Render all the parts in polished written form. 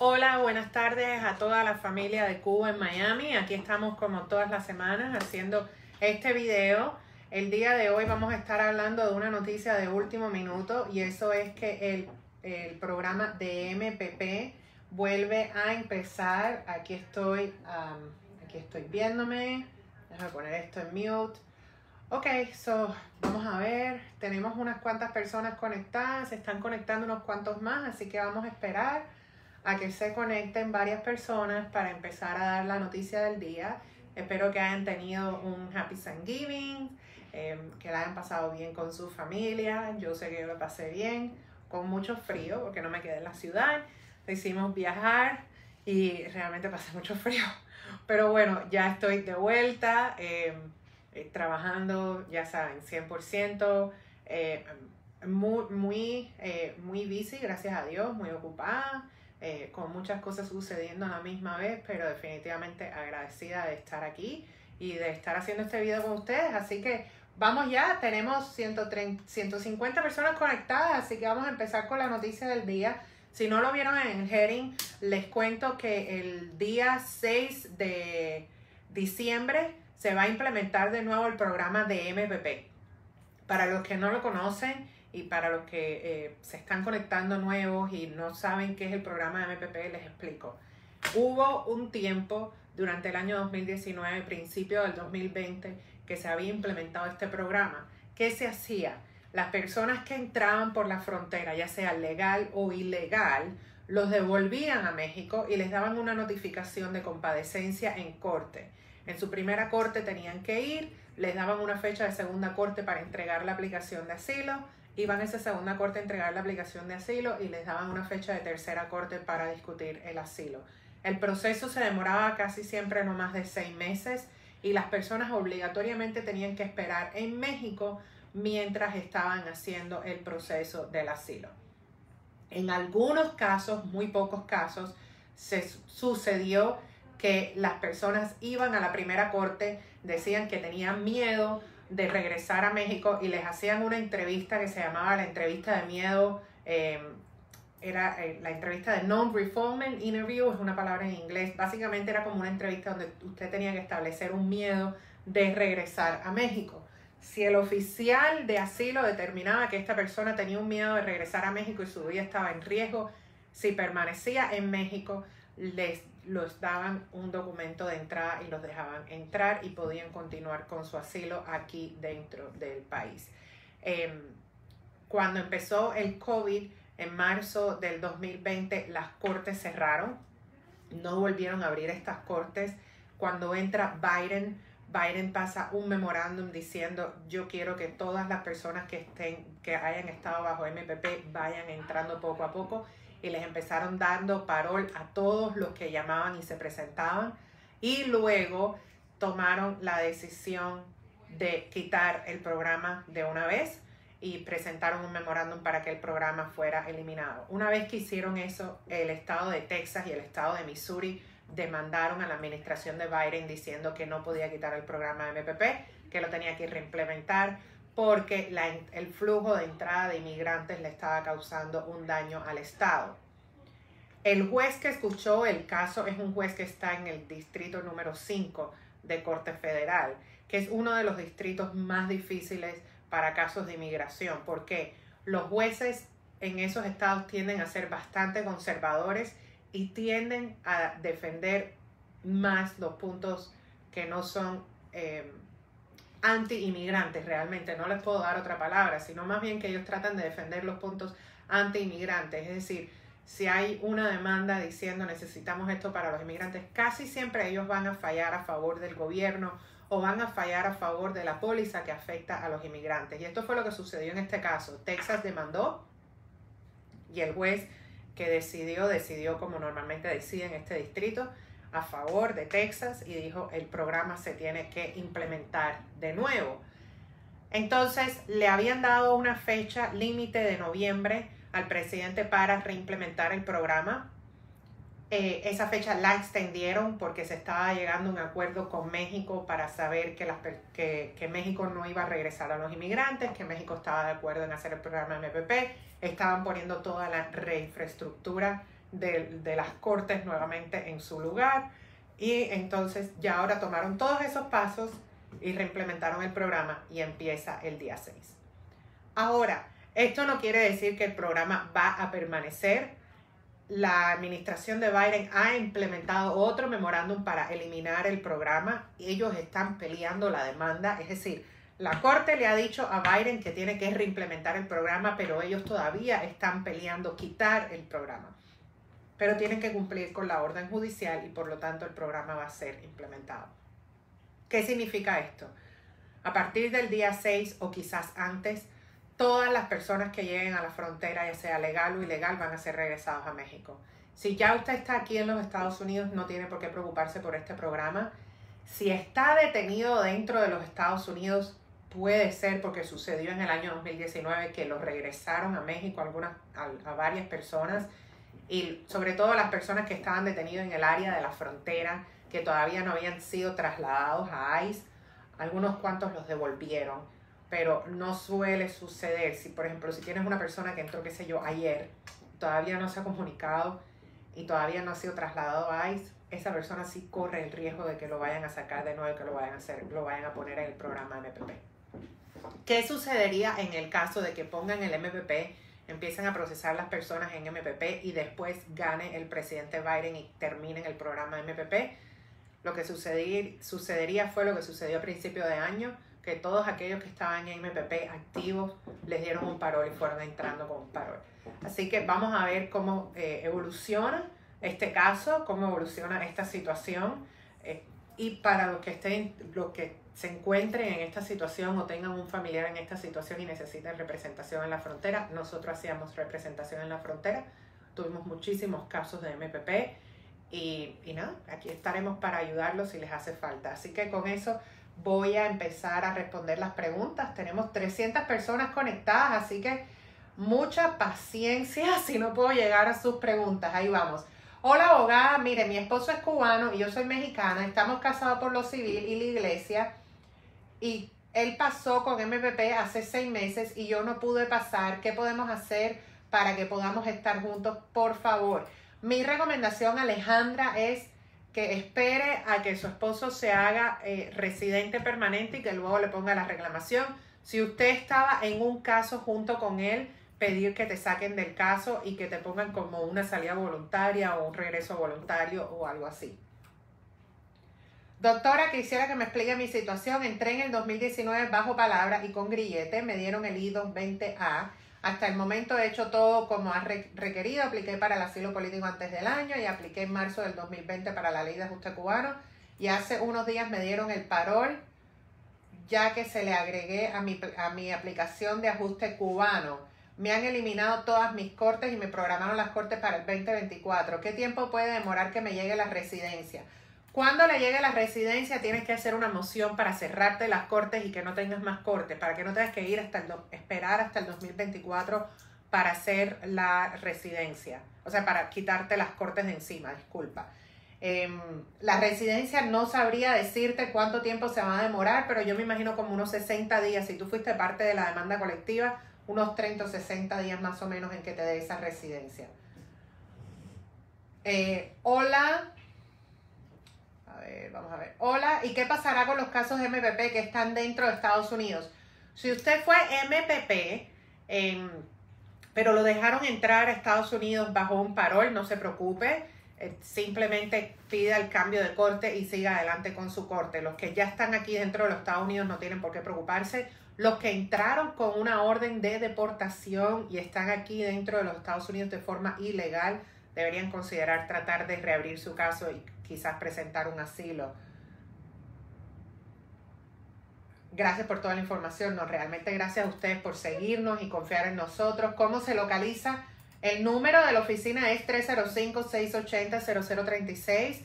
Hola, buenas tardes a toda la familia de Cuba en Miami. Aquí estamos como todas las semanas haciendo este video. El día de hoy vamos a estar hablando de una noticia de último minuto y eso es que el programa de MPP vuelve a empezar. Aquí estoy viéndome. Déjame poner esto en mute. Ok, vamos a ver. Tenemos unas cuantas personas conectadas. Se están conectando unos cuantos más, así que vamos a esperar a que se conecten varias personas para empezar a dar la noticia del día. Espero que hayan tenido un Happy Thanksgiving, que la hayan pasado bien con su familia. Yo sé que yo lo pasé bien, con mucho frío, porque no me quedé en la ciudad. Decidimos viajar y realmente pasé mucho frío. Pero bueno, ya estoy de vuelta, trabajando, ya saben, 100%. Muy busy, gracias a Dios, muy ocupada. Con muchas cosas sucediendo a la misma vez, pero definitivamente agradecida de estar aquí y de estar haciendo este video con ustedes. Así que vamos ya, tenemos 150 personas conectadas, así que vamos a empezar con la noticia del día. Si no lo vieron en el heading, les cuento que el día 6 de diciembre se va a implementar de nuevo el programa de MPP. Para los que no lo conocen, y para los que se están conectando nuevos y no saben qué es el programa de MPP, les explico. Hubo un tiempo durante el año 2019, principio del 2020, que se había implementado este programa. ¿Qué se hacía? Las personas que entraban por la frontera, ya sea legal o ilegal, los devolvían a México y les daban una notificación de compadecencia en corte. En su primera corte tenían que ir, les daban una fecha de segunda corte para entregar la aplicación de asilo, iban a esa segunda corte a entregar la aplicación de asilo y les daban una fecha de tercera corte para discutir el asilo. El proceso se demoraba casi siempre no más de 6 meses y las personas obligatoriamente tenían que esperar en México mientras estaban haciendo el proceso del asilo. En algunos casos, muy pocos casos, sucedió que las personas iban a la primera corte, decían que tenían miedo de regresar a México y les hacían una entrevista que se llamaba la entrevista de miedo, la entrevista de non-refoulement interview, es una palabra en inglés. Básicamente era como una entrevista donde usted tenía que establecer un miedo de regresar a México. Si el oficial de asilo determinaba que esta persona tenía un miedo de regresar a México y su vida estaba en riesgo, si permanecía en México, los daban un documento de entrada y los dejaban entrar y podían continuar con su asilo aquí dentro del país. Cuando empezó el COVID, en marzo del 2020, las cortes cerraron, no volvieron a abrir estas cortes. Cuando entra Biden pasa un memorándum diciendo: yo quiero que todas las personas que hayan estado bajo MPP vayan entrando poco a poco, y les empezaron dando parol a todos los que llamaban y se presentaban, y luego tomaron la decisión de quitar el programa de una vez y presentaron un memorándum para que el programa fuera eliminado. Una vez que hicieron eso, el estado de Texas y el estado de Missouri demandaron a la administración de Biden diciendo que no podía quitar el programa de MPP, que lo tenía que reimplementar porque el flujo de entrada de inmigrantes le estaba causando un daño al estado. El juez que escuchó el caso es un juez que está en el distrito número 5 de Corte Federal, que es uno de los distritos más difíciles para casos de inmigración, porque los jueces en esos estados tienden a ser bastante conservadores y tienden a defender más los puntos que no son anti-inmigrantes. Realmente no les puedo dar otra palabra, sino más bien que ellos tratan de defender los puntos anti-inmigrantes. Es decir, si hay una demanda diciendo necesitamos esto para los inmigrantes, casi siempre ellos van a fallar a favor del gobierno o van a fallar a favor de la póliza que afecta a los inmigrantes. Y esto fue lo que sucedió en este caso. Texas demandó y el juez que decidió como normalmente decide en este distrito, a favor de Texas, y dijo: el programa se tiene que implementar de nuevo. Entonces le habían dado una fecha límite de noviembre al presidente para reimplementar el programa. Esa fecha la extendieron porque se estaba llegando a un acuerdo con México para saber que México no iba a regresar a los inmigrantes, que México estaba de acuerdo en hacer el programa MPP. Estaban poniendo toda la reinfraestructura de las cortes nuevamente en su lugar. Y entonces ya ahora tomaron todos esos pasos y reimplementaron el programa y empieza el día 6. Ahora, esto no quiere decir que el programa va a permanecer. La administración de Biden ha implementado otro memorándum para eliminar el programa. Ellos están peleando la demanda, es decir, la corte le ha dicho a Biden que tiene que reimplementar el programa, pero ellos todavía están peleando quitar el programa. Pero tienen que cumplir con la orden judicial y por lo tanto el programa va a ser implementado. ¿Qué significa esto? A partir del día 6 o quizás antes, todas las personas que lleguen a la frontera, ya sea legal o ilegal, van a ser regresados a México. Si ya usted está aquí en los Estados Unidos, no tiene por qué preocuparse por este programa. Si está detenido dentro de los Estados Unidos, puede ser porque sucedió en el año 2019 que los regresaron a México a varias personas, y sobre todo las personas que estaban detenidas en el área de la frontera, que todavía no habían sido trasladados a ICE. Algunos cuantos los devolvieron, pero no suele suceder. Si, por ejemplo, si tienes una persona que entró, qué sé yo, ayer, todavía no se ha comunicado y todavía no ha sido trasladado a ICE, esa persona sí corre el riesgo de que lo vayan a sacar de nuevo, que lo vayan a poner en el programa MPP. ¿Qué sucedería en el caso de que pongan el MPP, empiecen a procesar las personas en MPP y después gane el presidente Biden y terminen el programa MPP? Lo que sucedería fue lo que sucedió a principio de año, que todos aquellos que estaban en MPP activos les dieron un parol y fueron entrando con un parol. Así que vamos a ver cómo evoluciona este caso, cómo evoluciona esta situación. Y para los que se encuentren en esta situación o tengan un familiar en esta situación y necesiten representación en la frontera, nosotros hacíamos representación en la frontera, tuvimos muchísimos casos de MPP y nada, aquí estaremos para ayudarlos si les hace falta. Así que con eso voy a empezar a responder las preguntas. Tenemos 300 personas conectadas, así que mucha paciencia si no puedo llegar a sus preguntas. Ahí vamos. Hola, abogada, mire, mi esposo es cubano y yo soy mexicana, estamos casados por lo civil y la iglesia, y él pasó con MPP hace 6 meses y yo no pude pasar. ¿Qué podemos hacer para que podamos estar juntos? Por favor. Mi recomendación, Alejandra, es que espere a que su esposo se haga residente permanente y que luego le ponga la reclamación. Si usted estaba en un caso junto con él, pedir que te saquen del caso y que te pongan como una salida voluntaria o un regreso voluntario o algo así. Doctora, quisiera que me explique mi situación. Entré en el 2019 bajo palabra y con grillete. Me dieron el I-220A. Hasta el momento he hecho todo como ha requerido. Apliqué para el asilo político antes del año y apliqué en marzo del 2020 para la ley de ajuste cubano. Y hace unos días me dieron el parol, ya que se le agregué a mi aplicación de ajuste cubano. Me han eliminado todas mis cortes y me programaron las cortes para el 2024. ¿Qué tiempo puede demorar que me llegue la residencia? Cuando le llegue la residencia tienes que hacer una moción para cerrarte las cortes y que no tengas más cortes, para que no tengas que ir esperar hasta el 2024 para hacer la residencia. O sea, para quitarte las cortes de encima, disculpa. La residencia no sabría decirte cuánto tiempo se va a demorar, pero yo me imagino como unos 60 días. Si tú fuiste parte de la demanda colectiva, unos 30 o 60 días más o menos en que te dé esa residencia. Hola. A ver, vamos a ver. Hola, ¿y qué pasará con los casos de MPP que están dentro de Estados Unidos? Si usted fue MPP, pero lo dejaron entrar a Estados Unidos bajo un parol, no se preocupe. Simplemente pida el cambio de corte y siga adelante con su corte. Los que ya están aquí dentro de los Estados Unidos no tienen por qué preocuparse. Los que entraron con una orden de deportación y están aquí dentro de los Estados Unidos de forma ilegal, deberían considerar tratar de reabrir su caso y quizás presentar un asilo. Gracias por toda la información. No, realmente gracias a ustedes por seguirnos y confiar en nosotros. ¿Cómo se localiza? El número de la oficina es 305-680-0036.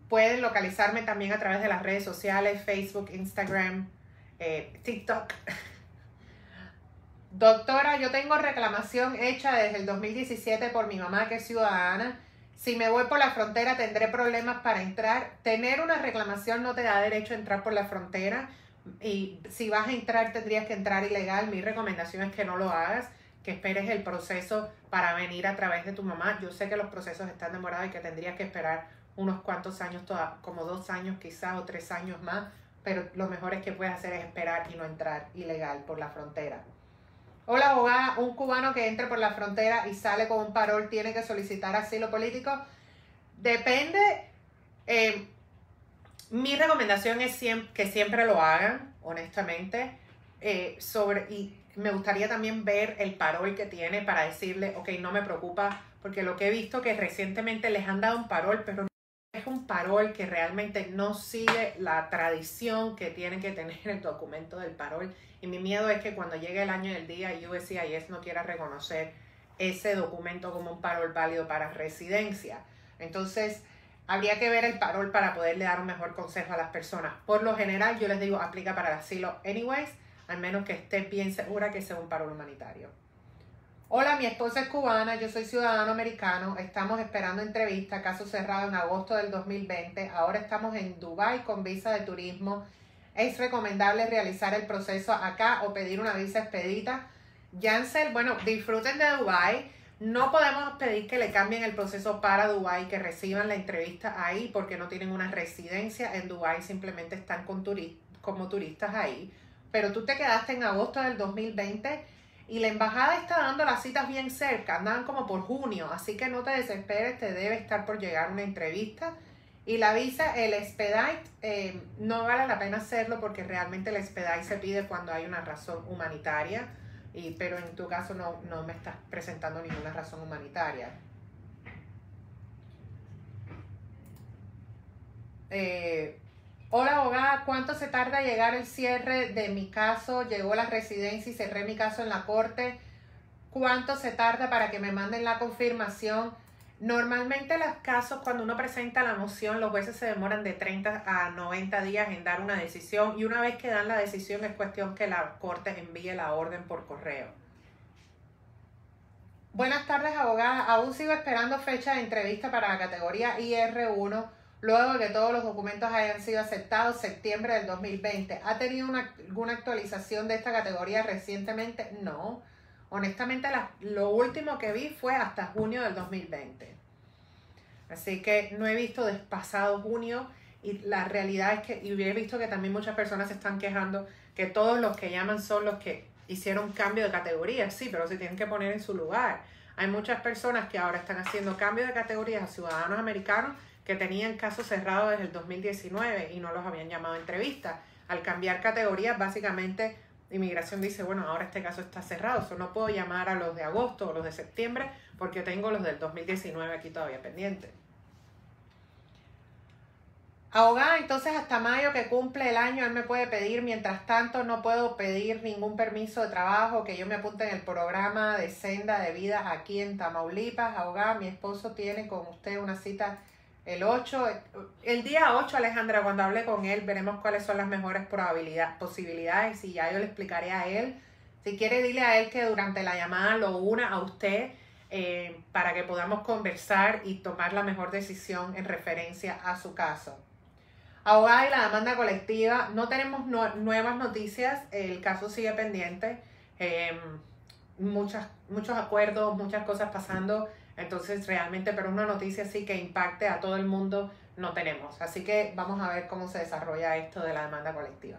Pueden localizarme también a través de las redes sociales, Facebook, Instagram, TikTok. Doctora, yo tengo reclamación hecha desde el 2017 por mi mamá, que es ciudadana. Si me voy por la frontera, ¿tendré problemas para entrar? Tener una reclamación no te da derecho a entrar por la frontera. Y si vas a entrar, tendrías que entrar ilegal. Mi recomendación es que no lo hagas, que esperes el proceso para venir a través de tu mamá. Yo sé que los procesos están demorados y que tendrías que esperar unos cuantos años, como 2 años quizás o 3 años más, pero lo mejor es que puedes hacer es esperar y no entrar ilegal por la frontera. Hola, abogada, un cubano que entre por la frontera y sale con un parol tiene que solicitar asilo político. Depende. Mi recomendación es que siempre lo hagan, honestamente, y me gustaría también ver el parol que tiene para decirle, ok, no me preocupa, porque lo que he visto que recientemente les han dado un parol, pero no es un parol que realmente no sigue la tradición que tiene que tener el documento del parol. Y mi miedo es que cuando llegue el año del día, USCIS no quiera reconocer ese documento como un parol válido para residencia. Entonces, habría que ver el parol para poderle dar un mejor consejo a las personas. Por lo general, yo les digo, aplica para el asilo anyways, al menos que estés bien segura que sea un parol humanitario. Hola, mi esposa es cubana, yo soy ciudadano americano, estamos esperando entrevista, caso cerrado en agosto del 2020, ahora estamos en Dubái con visa de turismo. ¿Es recomendable realizar el proceso acá o pedir una visa expedita? Yancel, bueno, disfruten de Dubái. No podemos pedir que le cambien el proceso para Dubái, que reciban la entrevista ahí porque no tienen una residencia en Dubái, simplemente están como turistas ahí. Pero tú te quedaste en agosto del 2020 y la embajada está dando las citas bien cerca, andan como por junio, así que no te desesperes, te debe estar por llegar una entrevista. Y la visa, el expedite, no vale la pena hacerlo porque realmente el expedite se pide cuando hay una razón humanitaria. Pero en tu caso no me estás presentando ninguna razón humanitaria. Hola, abogada, ¿cuánto se tarda llegar el cierre de mi caso? Llegó la residencia y cerré mi caso en la corte. ¿Cuánto se tarda para que me manden la confirmación? Normalmente los casos, cuando uno presenta la moción, los jueces se demoran de 30 a 90 días en dar una decisión, y una vez que dan la decisión es cuestión que la corte envíe la orden por correo. Buenas tardes, abogada. Aún sigo esperando fecha de entrevista para la categoría IR1, luego de que todos los documentos hayan sido aceptados, septiembre del 2020. ¿Ha tenido alguna actualización de esta categoría recientemente? No. Honestamente, lo último que vi fue hasta junio del 2020. Así que no he visto pasado junio, y la realidad es que, y he visto que también muchas personas se están quejando que todos los que llaman son los que hicieron cambio de categoría. Sí, pero se tienen que poner en su lugar. Hay muchas personas que ahora están haciendo cambio de categoría a ciudadanos americanos que tenían casos cerrados desde el 2019 y no los habían llamado a entrevista. Al cambiar categoría, básicamente Inmigración dice, bueno, ahora este caso está cerrado, no puedo llamar a los de agosto o los de septiembre porque tengo los del 2019 aquí todavía pendientes. Abogada, entonces hasta mayo que cumple el año él me puede pedir, mientras tanto no puedo pedir ningún permiso de trabajo, que yo me apunte en el programa de Senda de Vida aquí en Tamaulipas. Abogada, mi esposo tiene con usted una cita el día 8, Alejandra, cuando hable con él, veremos cuáles son las mejores posibilidades y ya yo le explicaré a él. Si quiere, dile a él que durante la llamada lo una a usted para que podamos conversar y tomar la mejor decisión en referencia a su caso. Abogada, y la demanda colectiva, no tenemos nuevas noticias, el caso sigue pendiente, muchos acuerdos, muchas cosas pasando. Entonces realmente, pero una noticia así que impacte a todo el mundo no tenemos. Así que vamos a ver cómo se desarrolla esto de la demanda colectiva.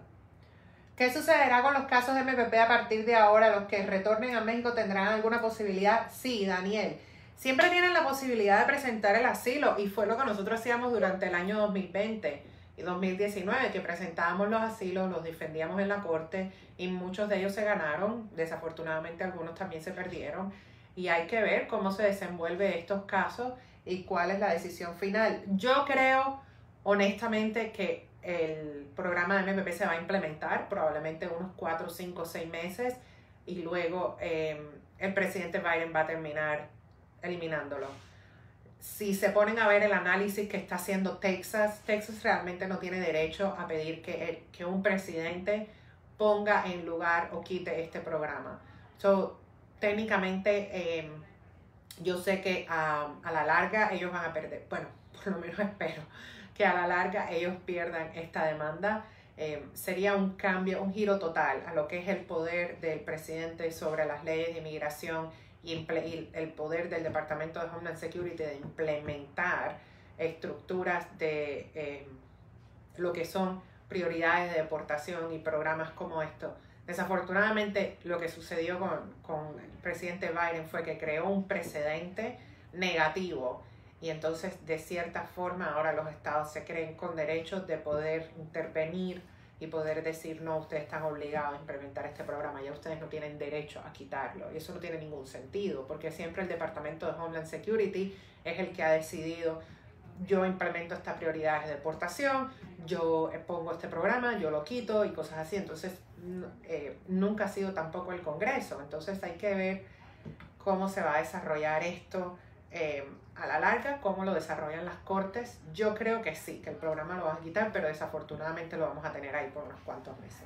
¿Qué sucederá con los casos de MPP a partir de ahora? ¿Los que retornen a México tendrán alguna posibilidad? Sí, Daniel. Siempre tienen la posibilidad de presentar el asilo y fue lo que nosotros hacíamos durante el año 2020 y 2019, que presentábamos los asilos, los defendíamos en la corte y muchos de ellos se ganaron. Desafortunadamente algunos también se perdieron. Y hay que ver cómo se desenvuelve estos casos y cuál es la decisión final. Yo creo, honestamente, que el programa de MPP se va a implementar probablemente unos 4, 5, 6 meses y luego el presidente Biden va a terminar eliminándolo. Si se ponen a ver el análisis que está haciendo Texas realmente no tiene derecho a pedir que un presidente ponga en lugar o quite este programa. Técnicamente, yo sé que a la larga ellos van a perder, bueno, por lo menos espero que a la larga ellos pierdan esta demanda. sería un cambio, un giro total a lo que es el poder del presidente sobre las leyes de inmigración y el poder del Departamento de Homeland Security de implementar estructuras de lo que son prioridades de deportación y programas como esto. Desafortunadamente, lo que sucedió con el presidente Biden fue que creó un precedente negativo y entonces, de cierta forma, ahora los estados se creen con derechos de poder intervenir y poder decir, no, ustedes están obligados a implementar este programa, ya ustedes no tienen derecho a quitarlo. Y eso no tiene ningún sentido, porque siempre el Departamento de Homeland Security es el que ha decidido, yo implemento esta prioridad de deportación, yo pongo este programa, yo lo quito y cosas así. Entonces, nunca ha sido tampoco el Congreso. Entonces hay que ver cómo se va a desarrollar esto a la larga, cómo lo desarrollan las cortes. Yo creo que sí, que el programa lo van a quitar, pero desafortunadamente lo vamos a tener ahí por unos cuantos meses.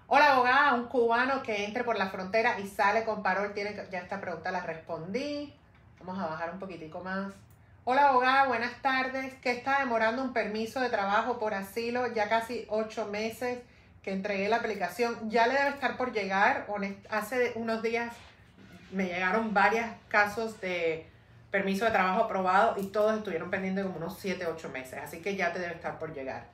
Hola abogada, un cubano que entre por la frontera y sale con parol, ya esta pregunta la respondí. Vamos a bajar un poquitico más. Hola abogada, buenas tardes. ¿Qué está demorando un permiso de trabajo por asilo? Ya casi 8 meses que entregué la aplicación. Ya le debe estar por llegar. Hace unos días me llegaron varios casos de permiso de trabajo aprobado y todos estuvieron pendientes como unos 7, 8 meses. Así que ya te debe estar por llegar.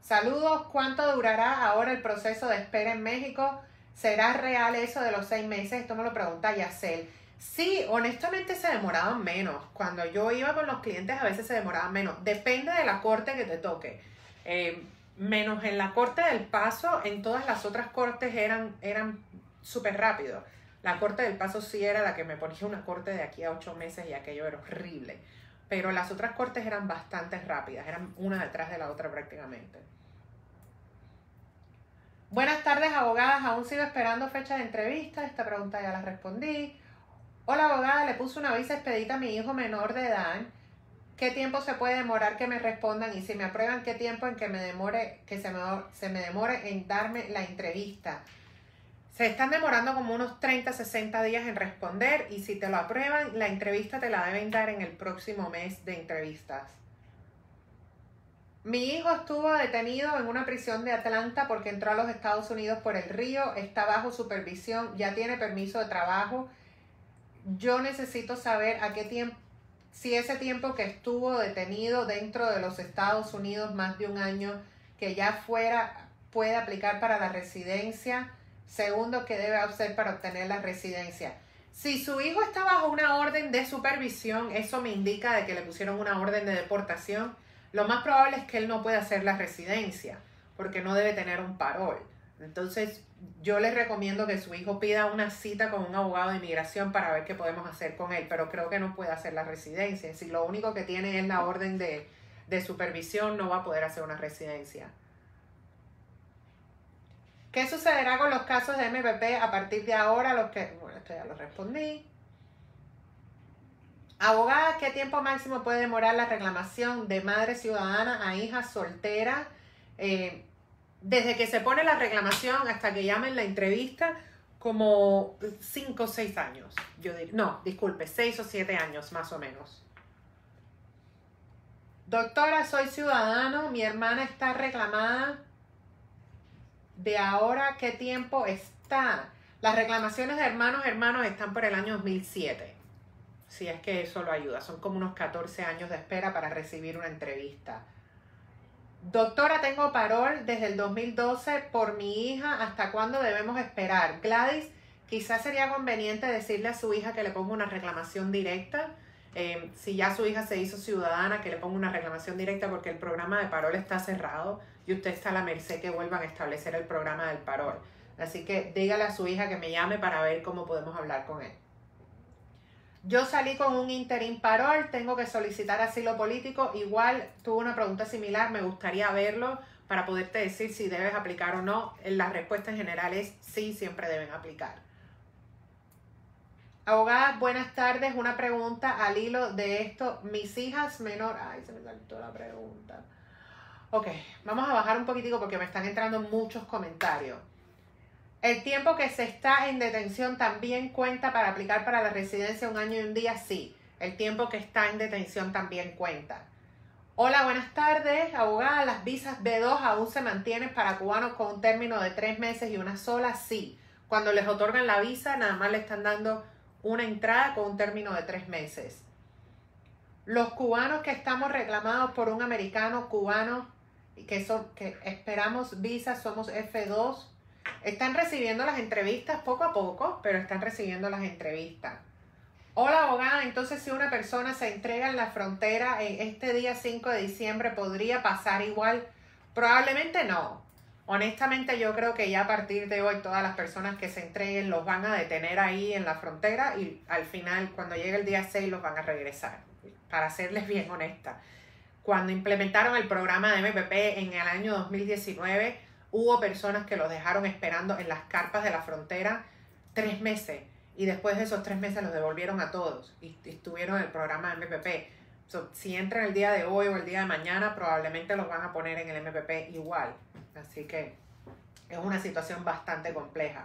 Saludos. ¿Cuánto durará ahora el proceso de espera en México? ¿Será real eso de los 6 meses? Esto me lo pregunta Yacel. Sí, honestamente se demoraban menos. Cuando yo iba con los clientes a veces se demoraban menos. Depende de la corte que te toque. Menos en la corte del Paso, en todas las otras cortes eran súper rápido. La corte del Paso sí era la que me ponía una corte de aquí a 8 meses y aquello era horrible. Pero las otras cortes eran bastante rápidas, eran una detrás de la otra prácticamente. Buenas tardes, abogadas. Aún sigo esperando fecha de entrevista. Esta pregunta ya la respondí. Hola, abogada. Le puse una visa expedita a mi hijo menor de edad. ¿Qué tiempo se puede demorar que me respondan? Y si me aprueban, ¿qué tiempo en que me demore, se me demore en darme la entrevista? Se están demorando como unos 30, 60 días en responder. Y si te lo aprueban, la entrevista te la deben dar en el próximo mes de entrevistas. Mi hijo estuvo detenido en una prisión de Atlanta porque entró a los Estados Unidos por el río, está bajo supervisión, ya tiene permiso de trabajo. Yo necesito saber a qué tiempo, si ese tiempo que estuvo detenido dentro de los Estados Unidos, más de un año, que ya fuera, puede aplicar para la residencia. Segundo, ¿qué debe hacer para obtener la residencia? Si su hijo está bajo una orden de supervisión, eso me indica de que le pusieron una orden de deportación. Lo más probable es que él no pueda hacer la residencia, porque no debe tener un parol. Entonces, yo les recomiendo que su hijo pida una cita con un abogado de inmigración para ver qué podemos hacer con él, pero creo que no puede hacer la residencia. Si lo único que tiene es la orden de supervisión, no va a poder hacer una residencia. ¿Qué sucederá con los casos de MPP a partir de ahora? Bueno, esto ya lo respondí. Abogada, ¿qué tiempo máximo puede demorar la reclamación de madre ciudadana a hija soltera? Desde que se pone la reclamación hasta que llamen la entrevista, como 5 o 6 años. Yo diría, no, disculpe, 6 o 7 años más o menos. Doctora, soy ciudadano, mi hermana está reclamada. ¿De ahora qué tiempo está? Las reclamaciones de hermanos están por el año 2007. Si es que eso lo ayuda. Son como unos 14 años de espera para recibir una entrevista. Doctora, tengo parol desde el 2012 por mi hija. ¿Hasta cuándo debemos esperar? Gladys, quizás sería conveniente decirle a su hija que le ponga una reclamación directa. Si ya su hija se hizo ciudadana, que le ponga una reclamación directa porque el programa de parol está cerrado y usted está a la merced que vuelvan a establecer el programa del parol. Así que dígale a su hija que me llame para ver cómo podemos hablar con él. Yo salí con un interim parol, tengo que solicitar asilo político. Igual tuve una pregunta similar, me gustaría verlo para poderte decir si debes aplicar o no. La respuesta en general es sí, siempre deben aplicar. Abogada, buenas tardes. Una pregunta al hilo de esto. Mis hijas menor... Ay, se me saltó la pregunta. Ok, vamos a bajar un poquitico porque me están entrando muchos comentarios. ¿El tiempo que se está en detención también cuenta para aplicar para la residencia 1 año y 1 día? Sí. El tiempo que está en detención también cuenta. Hola, buenas tardes, abogada. ¿Las visas B2 aún se mantienen para cubanos con un término de 3 meses y una sola? Sí. Cuando les otorgan la visa, nada más le están dando una entrada con un término de 3 meses. Los cubanos que estamos reclamados por un americano cubano que esperamos visa, somos F2, están recibiendo las entrevistas poco a poco, pero están recibiendo las entrevistas. Hola, abogada. Entonces, si una persona se entrega en la frontera en este día 5 de diciembre, ¿podría pasar igual? Probablemente no. Honestamente, yo creo que ya a partir de hoy todas las personas que se entreguen los van a detener ahí en la frontera y al final, cuando llegue el día 6, los van a regresar. Para serles bien honesta. Cuando implementaron el programa de MPP en el año 2019, hubo personas que los dejaron esperando en las carpas de la frontera 3 meses. Y después de esos 3 meses los devolvieron a todos y estuvieron en el programa de MPP. Si entran el día de hoy o el día de mañana, probablemente los van a poner en el MPP igual. Así que es una situación bastante compleja.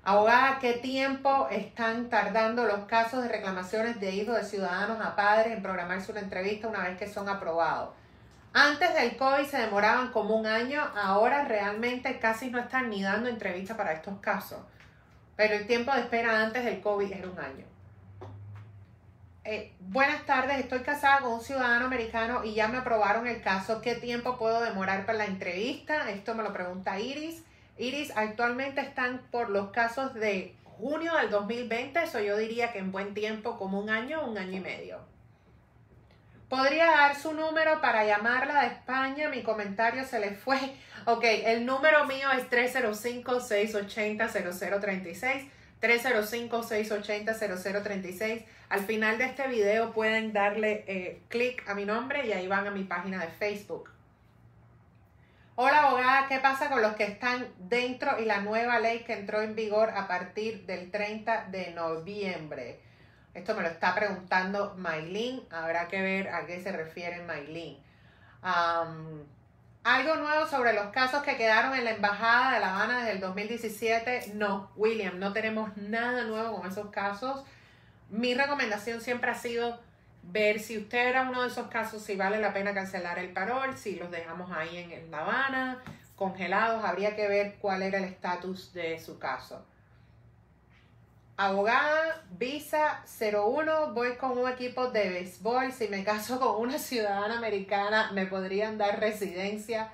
Abogada, ¿qué tiempo están tardando los casos de reclamaciones de hijos de ciudadanos a padres en programarse una entrevista una vez que son aprobados? Antes del COVID se demoraban como un año, ahora realmente casi no están ni dando entrevistas para estos casos. Pero el tiempo de espera antes del COVID era un año. Buenas tardes, estoy casada con un ciudadano americano y ya me aprobaron el caso. ¿Qué tiempo puedo demorar para la entrevista? Esto me lo pregunta Iris. Iris, actualmente están por los casos de junio del 2020, eso yo diría que en buen tiempo, como un año y medio. ¿Podría dar su número para llamarla de España? Mi comentario se le fue. Ok, el número mío es 305-680-0036. 305-680-0036. Al final de este video pueden darle clic a mi nombre y ahí van a mi página de Facebook. Hola, abogada, ¿qué pasa con los que están dentro y la nueva ley que entró en vigor a partir del 30 de noviembre? Esto me lo está preguntando Maylin. Habrá que ver a qué se refiere Maylin. ¿Algo nuevo sobre los casos que quedaron en la Embajada de La Habana desde el 2017? No, William, no tenemos nada nuevo con esos casos. Mi recomendación siempre ha sido ver si usted era uno de esos casos, si vale la pena cancelar el parol, si los dejamos ahí en La Habana, congelados. Habría que ver cuál era el estatus de su caso. Abogada, visa 01, voy con un equipo de béisbol. Si me caso con una ciudadana americana, ¿me podrían dar residencia?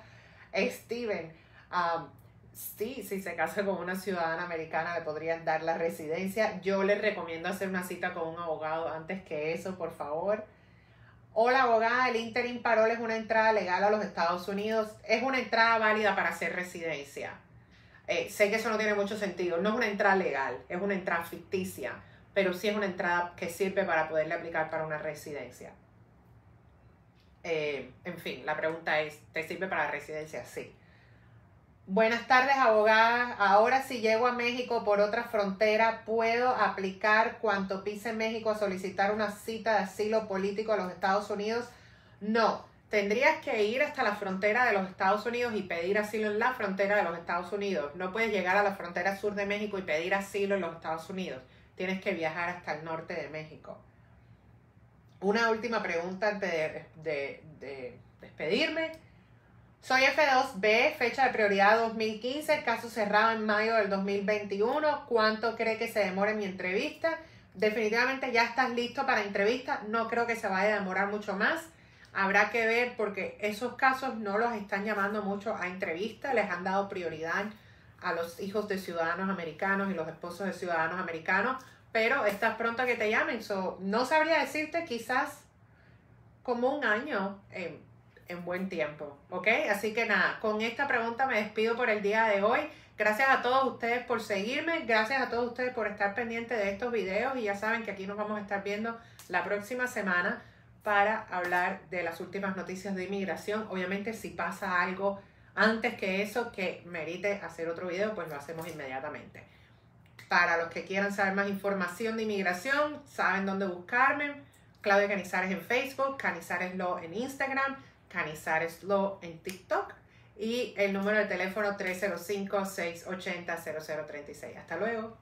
Steven, sí, si se casa con una ciudadana americana, le podrían dar la residencia. Yo les recomiendo hacer una cita con un abogado antes que eso, por favor. Hola, abogada, el interim parole es una entrada legal a los Estados Unidos. Es una entrada válida para hacer residencia. Sé que eso no tiene mucho sentido, no es una entrada legal, es una entrada ficticia, pero sí es una entrada que sirve para poderle aplicar para una residencia. En fin, la pregunta es, ¿te sirve para la residencia? Sí. Buenas tardes, abogada. Ahora si llego a México por otra frontera, ¿puedo aplicar cuando pise México a solicitar una cita de asilo político a los Estados Unidos? No. Tendrías que ir hasta la frontera de los Estados Unidos y pedir asilo en la frontera de los Estados Unidos. No puedes llegar a la frontera sur de México y pedir asilo en los Estados Unidos. Tienes que viajar hasta el norte de México. Una última pregunta antes de despedirme. Soy F2B, fecha de prioridad 2015, caso cerrado en mayo del 2021. ¿Cuánto cree que se demore mi entrevista? Definitivamente ya estás listo para entrevista. No creo que se vaya a demorar mucho más. Habrá que ver porque esos casos no los están llamando mucho a entrevista, les han dado prioridad a los hijos de ciudadanos americanos y los esposos de ciudadanos americanos, pero estás pronto a que te llamen. No sabría decirte, quizás como un año en buen tiempo, ¿ok? Así que nada, con esta pregunta me despido por el día de hoy. Gracias a todos ustedes por seguirme, gracias a todos ustedes por estar pendientes de estos videos y ya saben que aquí nos vamos a estar viendo la próxima semana para hablar de las últimas noticias de inmigración. Obviamente si pasa algo antes que eso que merite hacer otro video, pues lo hacemos inmediatamente. Para los que quieran saber más información de inmigración, saben dónde buscarme. Claudia Canizares en Facebook, Canizares Law en Instagram, Canizares Law en TikTok y el número de teléfono 305-680-0036. Hasta luego.